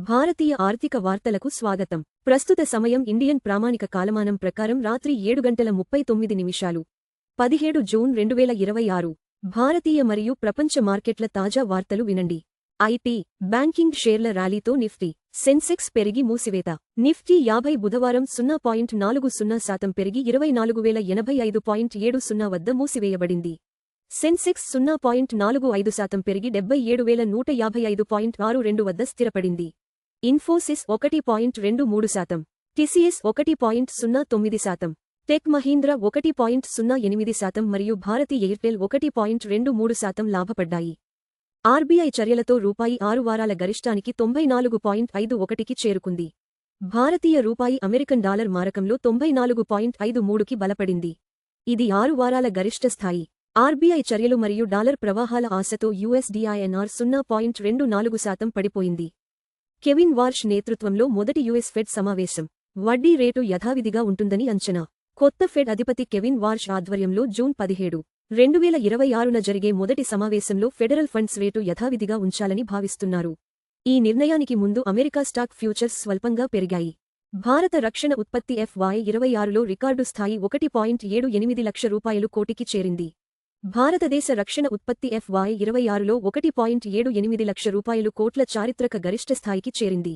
భారతీయ ఆర్థిక వార్తలకు స్వాగతం. ప్రస్తుత సమయం ఇండియన్ ప్రామాణిక కాలమానం ప్రకారం రాత్రి 7:39. 17 జూన్ 2026. భారతీయ మరియు ప్రపంచ మార్కెట్ల తాజా వార్తలు వినండి. ఐటీ, బ్యాంకింగ్ షేర్ల ర్యాలీతో నిఫ్టీ, సెన్సెక్స్ పెరిగి మూసివేత. నిఫ్టీ 50 బుధవారం 0.40% పెరిగి 24,085.70 వద్ద మూసివేయబడింది. సెన్సెక్స్ 0.45% పెరిగి 77,155.62 వద్ద స్థిరపడింది. ఇన్ఫోసిస్ 1.23%, టిసిఎస్ 1.09%, టెక్ మహీంద్ర 1.08% మరియు భారతి ఎయిర్టెల్ 1.23% లాభపడ్డాయి. ఆర్బీఐ చర్యలతో రూపాయి 6 వారాల గరిష్టానికి 94.51కి చేరుకుంది. భారతీయ రూపాయి అమెరికన్ డాలర్ మారకంలో 94.53కి బలపడింది. ఇది 6 వారాల గరిష్ట స్థాయి. ఆర్బీఐ చర్యలు మరియు డాలర్ ప్రవాహాల ఆశతో యుఎస్డిఐఎన్ఆర్ 0.24% పడిపోయింది. కెవిన్ వార్ష్ నేతృత్వంలో మొదటి యుఎస్ ఫెడ్ సమావేశం. వడ్డీ రేటు యథావిధిగా ఉంటుందని అంచనా. కొత్త ఫెడ్ అధిపతి కెవిన్ వార్ష్ ఆధ్వర్యంలో జూన్ 17, 2026న జరిగే మొదటి సమావేశంలో ఫెడరల్ ఫండ్స్ రేటు యథావిధిగా ఉంచాలని భావిస్తున్నారు. ఈ నిర్ణయానికి ముందు అమెరికా స్టాక్ ఫ్యూచర్స్ స్వల్పంగా పెరిగాయి. భారత రక్షణ ఉత్పత్తి FY26లో రికార్డు స్థాయి ₹1.78 లక్ష కోటికి చేరింది. భారతదేశ రక్షణ ఉత్పత్తి FY26లో ₹1.78 లక్ష కోట్ల చారిత్రక గరిష్ట స్థాయికి చేరింది.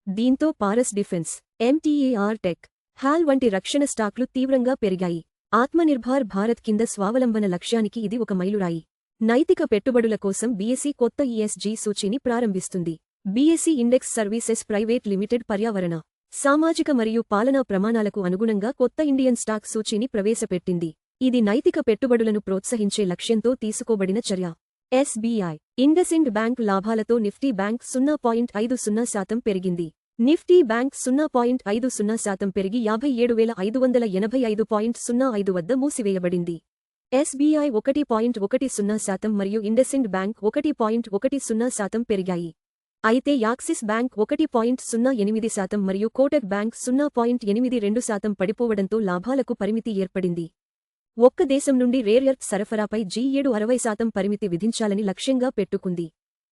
దీంతో Paras defence, MTAR tech, hall వంటి రక్షణ స్టాక్లు తీవ్రంగా పెరిగాయి. ఆత్మనిర్భర్ భారత్ కింద స్వావలంబన లక్ష్యానికి ఇది ఒక మైలురాయి. నైతిక పెట్టుబడుల కోసం బీఎస్ఈ కొత్త ఈఎస్జీ సూచీని ప్రారంభిస్తుంది. BSE index services private limited పర్యావరణ, సామాజిక మరియు పాలనా ప్రమాణాలకు అనుగుణంగా కొత్త ఇండియన్ స్టాక్ సూచీని ప్రవేశపెట్టింది. ఇది నైతిక పెట్టుబడులను ప్రోత్సహించే లక్ష్యంతో తీసుకోబడిన చర్య. ఎస్బీఐ, ఇండస్ఇండ్ బ్యాంక్ లాభాలతో నిఫ్టీ బ్యాంక్ 0.50% పెరిగింది. నిఫ్టీ బ్యాంక్ 0.50% పెరిగి 57,585.05 వద్ద మూసివేయబడింది. ఎస్బీఐ 1.10% మరియు ఇండస్ఇండ్ బ్యాంక్ 1.10% పెరిగాయి. అయితే యాక్సిస్ బ్యాంక్ 1.08% మరియు కోటక్ బ్యాంక్ 0.82% పడిపోవడంతో లాభాలకు పరిమితి ఏర్పడింది. ఒక్క దేశం నుండి రేర్ ఎర్త్ సరఫరాపై G7 60% పరిమితి విధించాలని లక్ష్యంగా పెట్టుకుంది.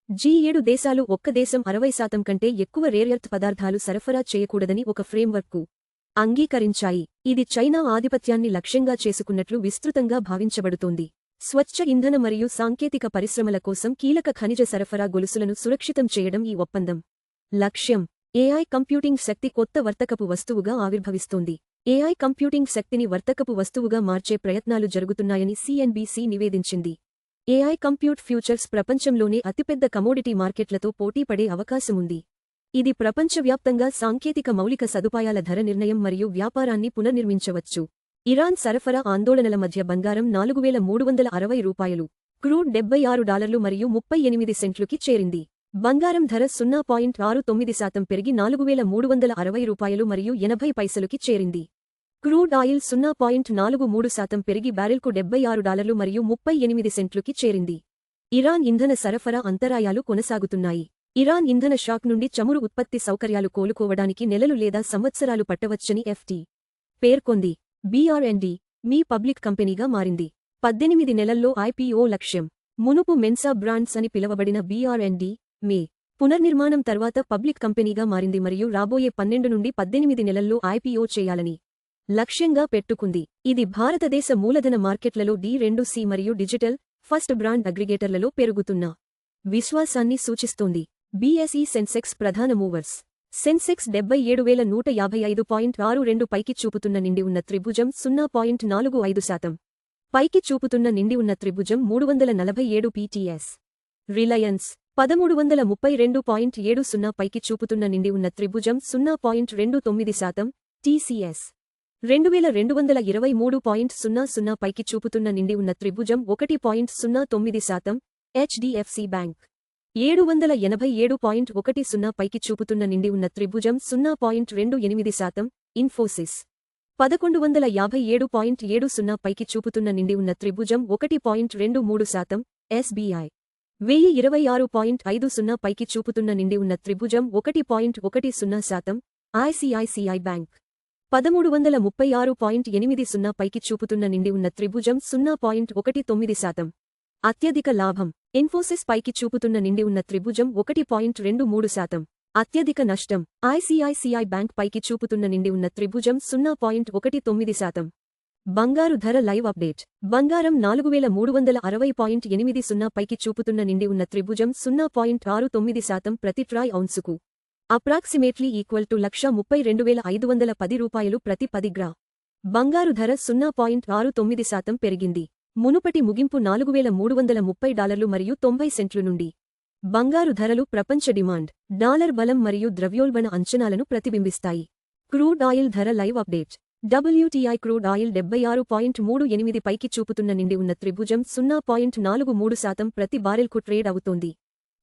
G7 దేశాలు ఒక్క దేశం 60% కంటే ఎక్కువ రేర్ ఎర్త్ పదార్థాలు సరఫరా చేయకూడదని ఒక ఫ్రేమ్వర్క్కు అంగీకరించాయి. ఇది చైనా ఆధిపత్యాన్ని లక్ష్యంగా చేసుకున్నట్లు విస్తృతంగా భావించబడుతోంది. స్వచ్ఛ ఇంధన మరియు సాంకేతిక పరిశ్రమల కోసం కీలక ఖనిజ సరఫరా గొలుసులను సురక్షితం చేయడం ఈ ఒప్పందం లక్ష్యం. ఏఐ కంప్యూటింగ్ శక్తి కొత్త వర్తకపు వస్తువుగా ఆవిర్భవిస్తోంది. ఏఐ కంప్యూటింగ్ శక్తిని వర్తకపు వస్తువుగా మార్చే ప్రయత్నాలు జరుగుతున్నాయని సిఎన్బిసి నివేదించింది. ఏఐ కంప్యూట్ ఫ్యూచర్స్ ప్రపంచంలోనే అతిపెద్ద కమోడిటీ మార్కెట్లతో పోటీపడే అవకాశముంది. ఇది ప్రపంచవ్యాప్తంగా సాంకేతిక మౌలిక సదుపాయాల ధర నిర్ణయం మరియు వ్యాపారాన్ని పునర్నిర్మించవచ్చు. ఇరాన్ సరఫరా ఆందోళనల మధ్య బంగారం $4,360, క్రూడ్ $76 మరియు 38 సెంట్లుకి చేరింది. బంగారం ధర 0.69% పెరిగి $4,360 మరియు 80 పైసలుకి చేరింది. క్రూడ్ ఆయిల్ 0.43% పెరిగి బ్యారెల్కు $76 మరియు 38 సెంట్లుకి చేరింది. ఇరాన్ ఇంధన సరఫరా అంతరాయాలు కొనసాగుతున్నాయి. ఇరాన్ ఇంధన షాక్ నుండి చమురు ఉత్పత్తి సౌకర్యాలు కోలుకోవడానికి నెలలు లేదా సంవత్సరాలు పట్టవచ్చని ఎఫ్టీ పేర్కొంది. బీఆర్ఎండీ మీ పబ్లిక్ కంపెనీగా మారింది. 18 నెలల్లో ఐపీఓ లక్ష్యం. మునుపు మెన్సా బ్రాండ్స్ అని పిలవబడిన బీఆర్ఎండీ మే పునర్నిర్మాణం తర్వాత పబ్లిక్ కంపెనీగా మారింది మరియు రాబోయే 12 నుండి 18 నెలల్లో ఐపీఓ చేయాలని లక్ష్యంగా పెట్టుకుంది. ఇది భారతదేశ మూలధన మార్కెట్లలో D2C మరియు డిజిటల్ ఫస్ట్ బ్రాండ్ అగ్రిగేటర్లలో పెరుగుతున్న విశ్వాసాన్ని సూచిస్తోంది. బీఎస్ఈ సెన్సెక్స్ ప్రధాన మూవర్స్. సెన్సెక్స్ 77,155.62 పైకి చూపుతున్న నిండి ఉన్న త్రిభుజం 0.45%. పైకి చూపుతున్న నిండి ఉన్న త్రిభుజం 347 pts. రిలయన్స్ 1332.70 పైకి చూపుతున్న నిండి ఉన్న త్రిభుజం 0.29%. టీసీఎస్ 2223.00 పైకి చూపుతున్న నిండి ఉన్న త్రిభుజం 1.09%. హెచ్డిఎఫ్సి బ్యాంక్ 787.10 పైకి చూపుతున్న నిండి ఉన్న త్రిభుజం 0.28%. ఇన్ఫోసిస్ 1157.70 పైకి చూపుతున్న నిండి ఉన్న త్రిభుజం 1.23%. ఎస్బీఐ 1026.50 పైకి చూపుతున్న నిండి ఉన్న త్రిభుజం 1.10%. ఐసిఐసిఐ బ్యాంక్ 1336.80 పైకి చూపుతున్న నిండి ఉన్న త్రిభుజం 0.19%. అత్యధిక లాభం. ఇన్ఫోసిస్ పైకి చూపుతున్న నిండి ఉన్న త్రిభుజం 1.23%. అత్యధిక నష్టం ఐసిఐసిఐ బ్యాంక్ పైకి చూపుతున్న నిండి ఉన్న త్రిభుజం 0.19%. బంగారు ధర లైవ్ అప్డేట్. బంగారం 4360.80 పైకి చూపుతున్న నిండి ఉన్న త్రిభుజం 0.69% ప్రతి ట్రాయ్ ఔన్సుకు అప్రాక్సిమేట్లీ ఈక్వల్ టు 1,32,510 రూపాయలు ప్రతి 10 గ్రా. బంగారు ధర 0.69% పెరిగింది. మునుపటి ముగింపు $4,330 మరియు 90 సెంట్లు నుండి. బంగారు ధరలు ప్రపంచ డిమాండ్, డాలర్ బలం మరియు ద్రవ్యోల్బణ అంచనాలను ప్రతిబింబిస్తాయి. క్రూడ్ ఆయిల్ ధర live update. WTI crude oil 76.38 పైకి చూపుతున్న నిండి ఉన్న త్రిభుజం 0.43% ప్రతి బారెల్కు ట్రేడ్ అవుతోంది.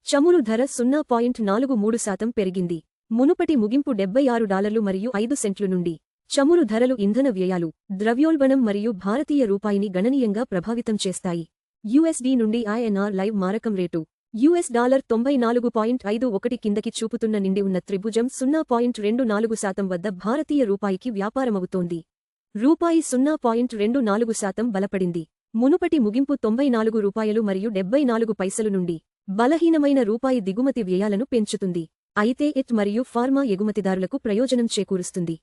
చమురు ధర 0.43% పెరిగింది. మునుపటి ముగింపు $76 మరియు 5 సెంట్లు నుండి. చమురు ధరలు ఇంధన వ్యయాలు, ద్రవ్యోల్బణం మరియు భారతీయ రూపాయిని గణనీయంగా ప్రభావితం చేస్తాయి. USD నుండి INR లైవ్ మారకం రేటు. $94.51 కిందకి చూపుతున్న నిండి ఉన్న త్రిభుజం 0.24% వద్ద భారతీయ రూపాయికి వ్యాపారమవుతోంది. రూపాయి 0.24% బలపడింది. మునుపటి ముగింపు $94 మరియు 74 పైసలు నుండి. బలహీనమైన రూపాయి దిగుమతి వ్యయాలను పెంచుతుంది. అయితే IT మరియు ఫార్మా ఎగుమతిదారులకు ప్రయోజనం చేకూరుస్తుంది.